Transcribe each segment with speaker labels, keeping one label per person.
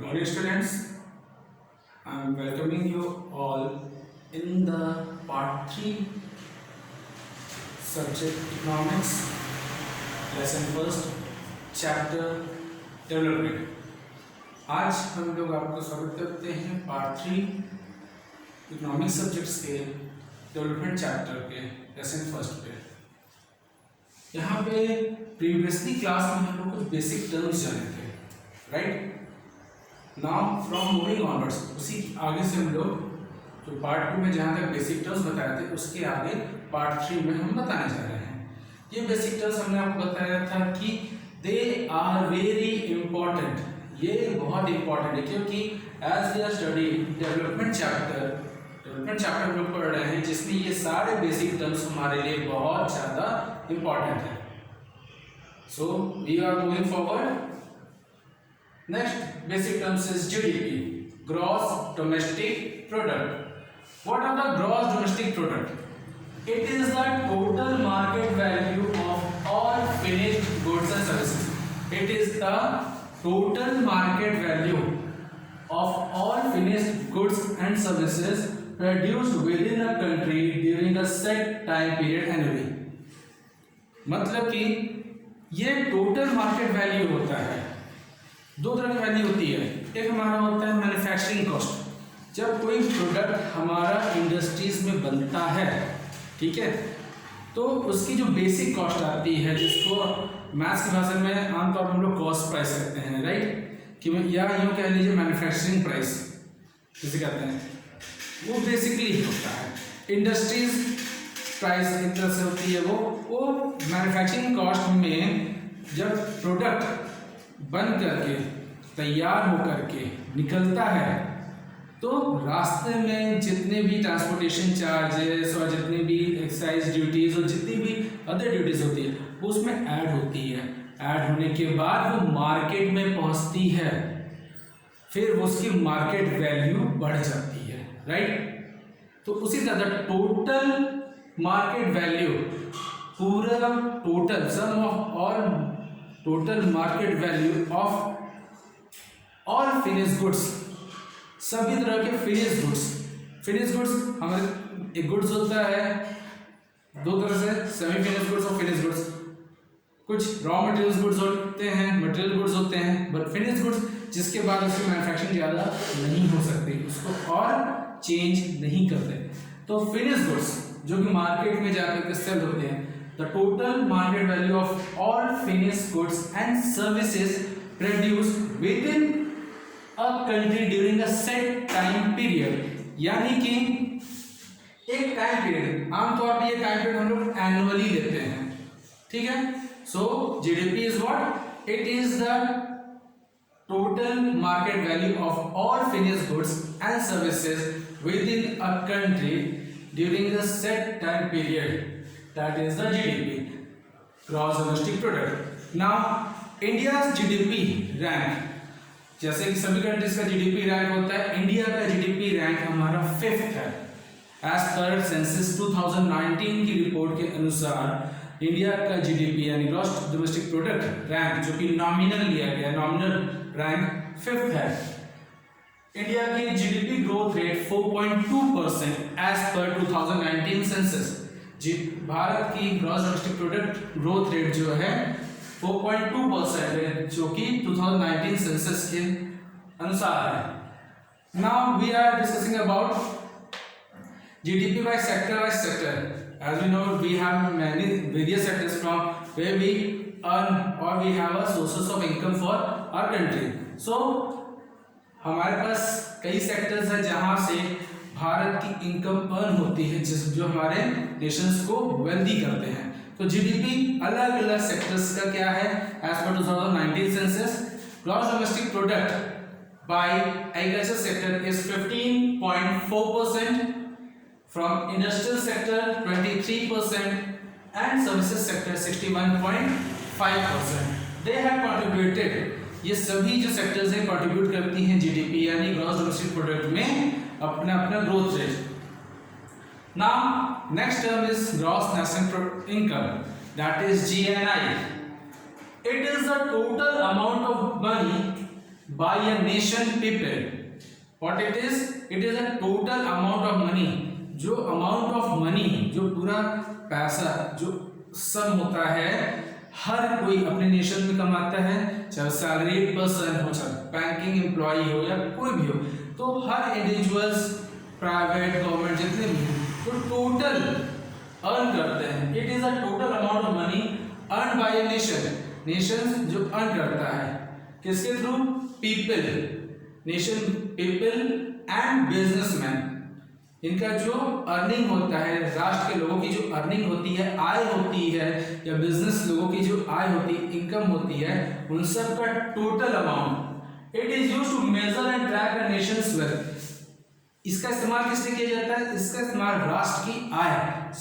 Speaker 1: morning, students. I am welcoming you all in the part 3 subject economics, lesson first, chapter development. आज हम लोग आपको स्वागत करते हैं पार्ट 3 इकोनॉमिक्स सब्जेक्ट्स के डेवलपमेंट चैप्टर के लेसन फर्स्ट पे। यहाँ पे प्रीवियसली क्लास में हम लोग कुछ बेसिक टर्म्स जाने थे, right? Now from moving onwards, उसी आगे से हम लोग जो पार्ट 2 में जहाँ तक बेसिक टर्म्स बताए थे उसके आगे पार्ट 3 में हम बताने जा रहे हैं। ये बेसिक टर्म्स हमने आपको बताया था कि दे आर वेरी इंपॉर्टेंट, ये बहुत इंपॉर्टेंट है क्योंकि as we are study development chapter हम लोग पढ़ रहे हैं जिसमें ये सारे बेसिक टर्म्स हमारे लिए बहुत ज़्यादा इंपॉर्टेंट है। So we are moving forward. Next basic terms is GDP, gross domestic product. What are the gross domestic product? It is the total market value of all finished goods and services. It is the total market value of all finished goods and services produced within a country during a set time period annually. मतलब कि ये total market value होता है। दो तरह की value होती है, एक हमारा होता है मैन्युफैक्चरिंग कॉस्ट, जब कोई प्रोडक्ट हमारा इंडस्ट्रीज में बनता है, ठीक है, तो उसकी जो बेसिक कॉस्ट आती है जिसको मैथ्स की भाषा में आमतौर पर हम लोग कॉस्ट प्राइस कहते हैं, राइट? कि या यूँ कह लीजिए मैन्युफैक्चरिंग प्राइस जिसे कहते हैं, वो बेसिकली होता है इंडस्ट्रीज प्राइस एक तरह से होती है। वो मैन्युफैक्चरिंग कॉस्ट में जब प्रोडक्ट बन करके तैयार होकर के निकलता है तो रास्ते में जितने भी ट्रांसपोर्टेशन चार्जेस और जितने भी एक्साइज ड्यूटीज और जितनी भी अदर ड्यूटीज होती है वो उसमें ऐड होती है। ऐड होने के बाद वो मार्केट में पहुंचती है, फिर उसकी मार्केट वैल्यू बढ़ जाती है, राइट? तो उसी तरह टोटल मार्केट वैल्यू, पूरा total sum of all total market value of all finish goods, सभी तरह के फिनिश गुड्स हमारे एक गुड्स होता है दो तरह से, सेमी फिनिश गुड्स और फिनिश गुड्स। कुछ रॉ मटेरियल्स गुड्स होते हैं, मटेरियल गुड्स होते हैं, बट फिनिश गुड्स जिसके बाद उसकी मैन्युफैक्चरिंग ज़्यादा नहीं हो सकती, उसको और चेंज नहीं करते। तो फिनिश गुड्स जो कि मार्केट में जाकर के सेल होते हैं, the total market value of all finished goods and services produced within a country during a set time period, यानी कि एक टाइम पीरियड, आमतौर पर ये टाइम पीरियड हम लोग एनुअली लेते हैं, ठीक है? So GDP is what? It is the total market value of all finished goods and services within a country during the set time period, that is the GDP, gross domestic product. Now India's GDP rank, जैसे कि सभी countries का GDP rank होता है, India का GDP rank हमारा 5th है। As पर सेंसस 2019 की रिपोर्ट के अनुसार इंडिया का GDP यानी ग्रॉस डोमेस्टिक प्रोडक्ट रैंक जो कि नॉमिनल लिया गया, नॉमिनल रैंक 5th है। इंडिया की GDP growth rate 4.2% as per 2019 census. Bharat की gross domestic product growth rate जो है 4.2% है, जो कि 2019 सेंसस के अनुसार है। Now we are discussing about GDP by sector. As we know we have many various sectors from where we earn और we have a sources of income for our country. So हमारे पास कई sectors हैं जहां से भारत की income earn होती है, जो हमारे नेशंस को वेल्दी करते हैं। तो जीडीपी अलग अलग सेक्टर्स का क्या है? As per 2019 census, gross domestic product by agriculture sector is 15.4%, from industrial sector 23% and services sector 61.5%। They have contributed, ये सभी जो सेक्टर्स हैं कंट्रीब्यूट करती हैं जीडीपी यानी ग्रॉस डोमेस्टिक प्रोडक्ट में अपना growth rate. Now next term is gross national income, that is GNI. It is the total amount of money by a nation people. What it is? It is a total amount of money. जो amount of money, जो पूरा पैसा जो सम होता है हर कोई अपने nation में कमाता है, चाहे सैलरीड पर्सन हो, चाहे बैंकिंग एम्प्लॉय हो या कोई भी हो, तो हर इंडिविजुअल्स प्राइवेट गवर्नमेंट जितने भी तो टोटल अर्न करते हैं. It is a total amount of money earn by a nation. Nation जो अर्न करता है किसके through? People. Nation people and businessman, इनका जो अर्निंग होता है, राष्ट्र के लोगों की जो अर्निंग होती है, आय होती है, या बिजनेस लोगों की जो आय होती है, इनकम होती है, उन सब का total amount. It is used to measure and track a nation's wealth. इसका इस्तेमाल किस लिए किया जाता है? इसका इस्तेमाल राष्ट्र की आय,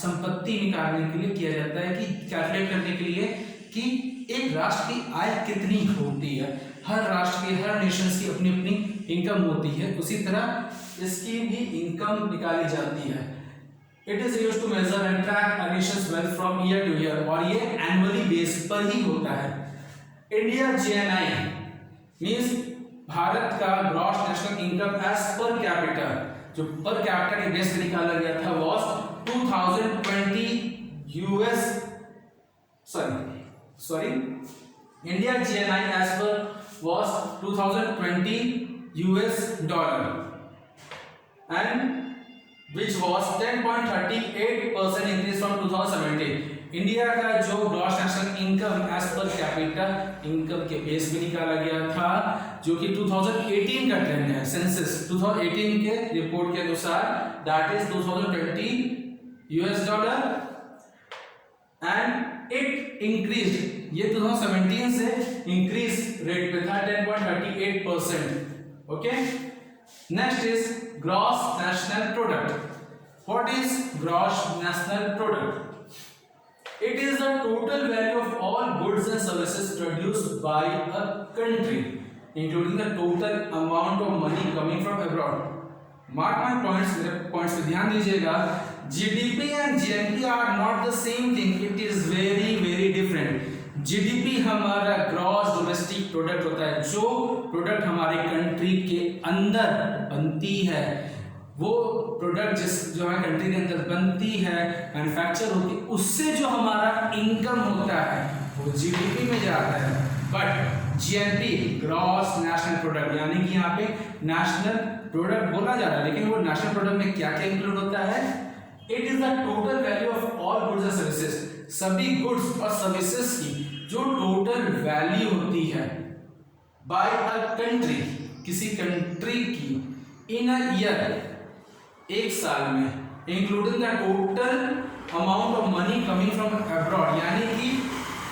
Speaker 1: संपत्ति निकालने के लिए किया जाता है, कि कैलकुलेट करने के लिए कि एक राष्ट्र की आय कितनी होती है. हर राष्ट्र की, हर नेशंस की अपनी अपनी इनकम होती है, उसी तरह इसकी भी इनकम निकाली जाती है. It is used to measure and track a nation's wealth from year to year, और ये एनुअली बेस पर ही होता है. इंडिया जीएनआई मींस भारत का gross national income as per capita, जो पर कैपिटा के बेस पर निकाला गया था, was 2020 US sorry India GNI as per was 2020 US dollar, and which was 10.38% increase from 2017. India का जो gross national income as per capita income के base में निकाला गया था, जो कि 2018 का ट्रेंड है. सेंसस 2018 के रिपोर्ट के अनुसार that is 2020 US dollar, and it increase, ये 2017 से इंक्रीज रेट पे था 10.38%. Okay, next is gross national product. What is gross national product? It is the total value of all goods and services produced by a country, including the total amount of money coming from abroad. Mark my points, मेरे points पे ध्यान दीजिएगा. GDP and GNP are not the same thing. It is very very different. GDP हमारा gross domestic product होता है, जो product हमारे country के अंदर बनती है, वो प्रोडक्ट जो है कंट्री के अंदर बनती है, मैन्युफैक्चर होती है, उससे जो हमारा इनकम होता है वो जीडीपी में जाता है. But GNP gross national product, यानी कि यहाँ पे नेशनल प्रोडक्ट बोला जा रहा है, लेकिन वो नेशनल प्रोडक्ट में क्या क्या इंक्लूड होता है? It is the total value of all goods and services. सभी गुड्स और सर्विसेज की जो टोटल वैल्यू होती है बाय अ कंट्री, किसी कंट्री की, इन अ ईयर, एक साल में, including the total amount of money coming from abroad, यानी कि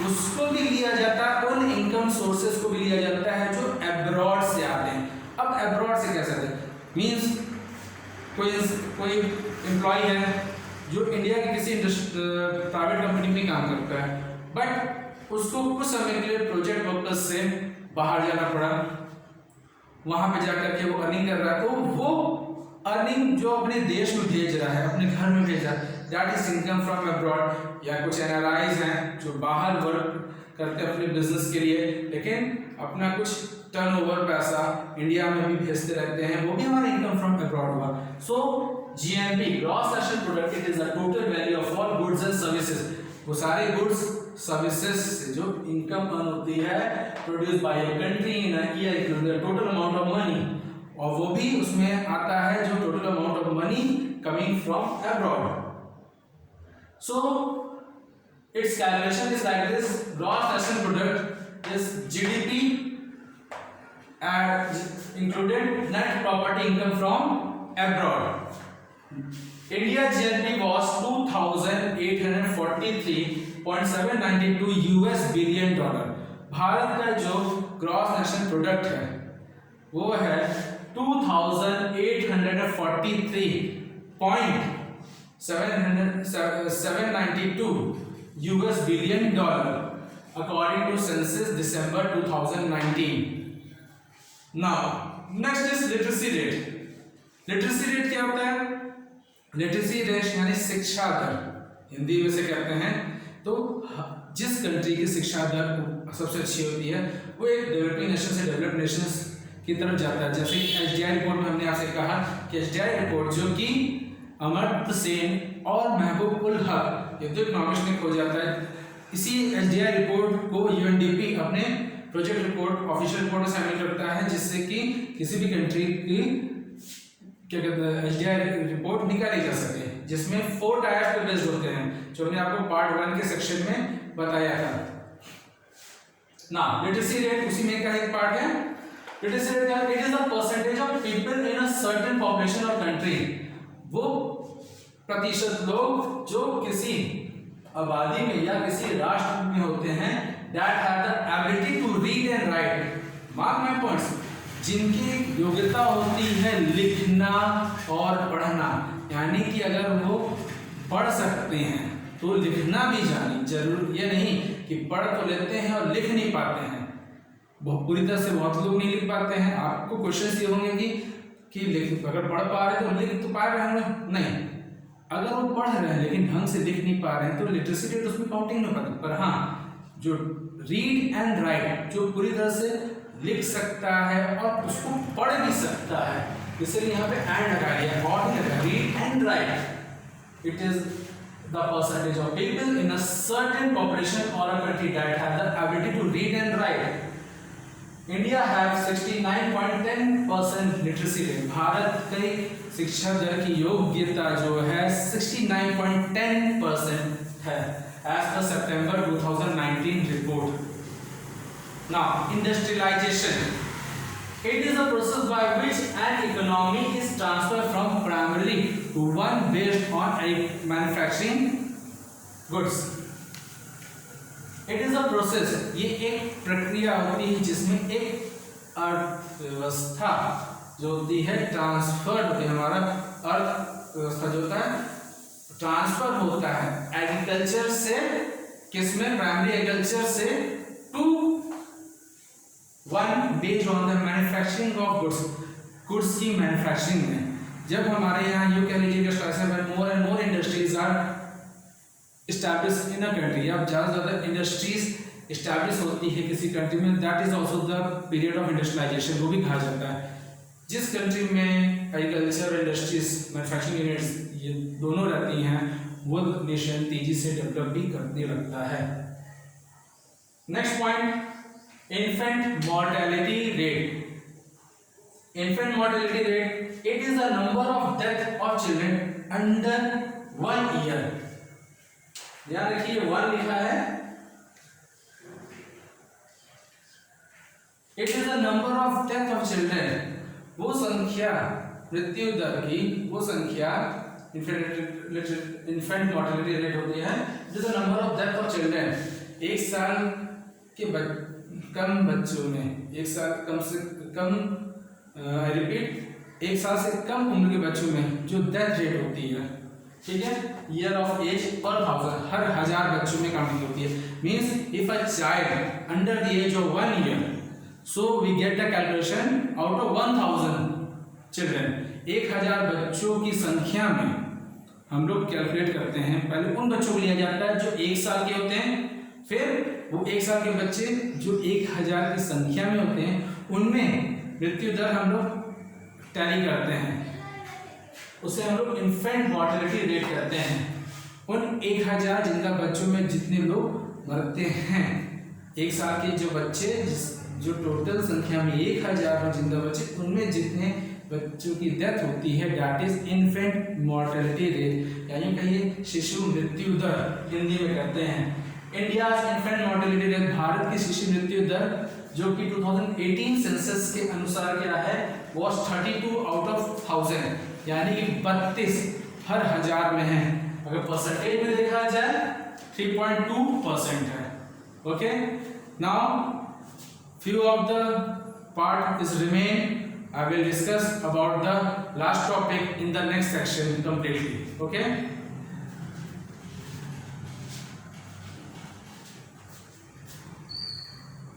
Speaker 1: उसको भी लिया जाता है, उन इनकम सोर्सेज को भी लिया जाता है जो अब्रॉड से आते हैं. अब अब्रॉड से कैसे आते हैं? मींस कोई एम्प्लॉय है जो इंडिया की किसी प्राइवेट कंपनी में काम करता है, बट उसको कुछ समय के लिए प्रोजेक्ट पर्पज से बाहर जाना पड़ा, वहां पे जाकर के वो अर्निंग कर रहा है, तो वो अर्निंग जो अपने देश में भेज रहा है, अपने घर में भेज रहा है, that is income from abroad. या कुछ एनआरआईज हैं जो बाहर वर्क करते हैं अपने बिजनेस के लिए, लेकिन अपना कुछ टर्नओवर पैसा इंडिया में भी भेजते रहते हैं, वो भी हमारा इनकम फ्रॉम अब्रॉड हुआ. So GNP gross national product, it is the total value of all goods and services. वो सारे गुड्स सर्विसेज से जो इनकम अर्न होती है produce by a country in a year, including the total amount of money, और वो भी उसमें आता है जो total amount of money coming from abroad. So its calculation is like this. Gross national product is GDP included net property income from abroad. India GNP was 2843.792 US billion dollar. Bharat का जो gross national product है वो है 2843.792 US billion dollar according to census December 2019. Now next is literacy rate. Literacy rate क्या होता है? Literacy rate यानी शिक्षा दर, हिंदी में से कहते हैं. तो जिस कंट्री की शिक्षा दर सबसे अच्छी होती है वो एक डेवलपिंग नेशन से डेवलप्ड नेशन की तरफ जाता है। जैसे एसडीआई रिपोर्ट में हमने आपसे कहा कि एसडीआई रिपोर्ट जो कि अमर्त्य सेन और महबूब उल हक ये दो इकोनॉमिस्ट ने खोजा था, इसी एसडीआई रिपोर्ट को यूएनडीपी अपने प्रोजेक्ट रिपोर्ट ऑफिशियल रिपोर्ट में शामिल करता है, जिससे कि किसी भी कंट्री की क्या कहते हैं एसडीआई रिपोर्ट निकाली जा सके, जिसमें 4 टायर्स पे बेस्ड होते हैं, जो हमने आपको पार्ट 1 के सेक्शन में बताया था ना। लिटरेसी रेट उसी में का एक पार्ट है। लिटरेसी रेट क्या है? It is the percentage of people in a certain population और कंट्री, वो प्रतिशत लोग जो किसी आबादी में या किसी राष्ट्र में होते हैं that have the ability to read and write, mark my points, जिनकी योग्यता होती है लिखना और पढ़ना, यानी कि अगर वो पढ़ सकते हैं तो लिखना भी जाने, जरूर ये नहीं कि पढ़ तो लेते हैं और लिख नहीं पाते हैं, बहुत पूरी तरह से बहुत लोग नहीं लिख पाते हैं। आपको क्वेश्चन ये होंगे कि लिख, अगर पढ़ पा रहे तो लिख तो पा रहे हैं, नहीं, अगर वो पढ़ रहे हैं लेकिन ढंग से लिख नहीं पा रहे हैं तो लिटरेसी रेट उसमें काउंटिंग नहीं पाती। पर हाँ, जो रीड एंड राइट, जो पूरी तरह से लिख सकता है और उसको पढ़ भी सकता है, इसलिए यहाँ पे एंड लगा दिया, और नहीं लगा, read and write, it is the percentage of people in a certain population or a country that have the ability to read and write. India have 69.10% literacy rate, Bharat की शिक्षा दर की योग्यता जो है 69.10% है as per September 2019 report. Now, industrialization. It is a process by which an economy is transferred from primarily to one based on manufacturing goods. It is a process. ये एक प्रक्रिया होती है जिसमें एक अर्थव्यवस्था जो होती है ट्रांसफर होती है, हमारा अर्थव्यवस्था जो होता है ट्रांसफर होता है एग्रीकल्चर से, किसमें, प्राइमरी एग्रीकल्चर से to one based on the manufacturing of goods, goods की मैन्युफैक्चरिंग में। जब हमारे यहाँ यूँ कह लीजिए more and more industries are establish in a country, अब ज़्यादा से ज़्यादा इंडस्ट्रीज एस्टैब्लिश होती है किसी कंट्री में, that is also the period of industrialization, वो भी कहा जाता है। जिस कंट्री में एग्रीकल्चर इंडस्ट्रीज मैन्युफैक्चरिंग यूनिट्स ये दोनों रहती हैं, वो नेशन तेजी से डेवलप भी करने लगता है। Next point, infant mortality rate. Infant mortality rate, it is the number of death of children under 1 year. ध्यान रखिए 1 लिखा है, it is the number of death of children, वो संख्या मृत्यु दर की, वो संख्या infant mortality rate होती है, it is the number of death of children, 1 साल के कम बच्चों में, 1 साल कम से कम, आई रिपीट, 1 साल से कम उम्र के बच्चों में जो डेथ रेट होती है, ठीक है, ईयर ऑफ एज पर 1000, हर 1000 बच्चों में काउंटिंग होती है। Means if a child under the age of 1 year, so we get the calculation out of 1000 children, 1000 बच्चों की संख्या में हम लोग कैलकुलेट करते हैं, पहले उन बच्चों को लिया जाता है जो 1 साल के होते हैं, फिर वो 1 साल के बच्चे जो 1000 की संख्या में होते हैं, उनमें मृत्यु दर हम लोग टैली करते हैं, उसे हम लोग इन्फेंट मॉर्टेलिटी रेट कहते हैं। उन 1000 जिनका बच्चों में जितने लोग मरते हैं, 1 साल के जो बच्चे, जो टोटल संख्या में 1000 जिंदा बच्चे, उनमें जितने बच्चों की डेथ होती है, that is infant mortality rate, यानी कहिए शिशु मृत्यु दर हिंदी में कहते हैं। India infant mortality rate, Bharat की शिशु मृत्यु दर जो कि 2018 सेंसस के अनुसार क्या है, वॉज 32 आउट ऑफ 1000, यानी कि 32 हर 1000 में है। अगर परसेंटेज में देखा जाए 3.2% है। Okay, now few of the part is remain. I will discuss about the last topic in the next section completely. Okay.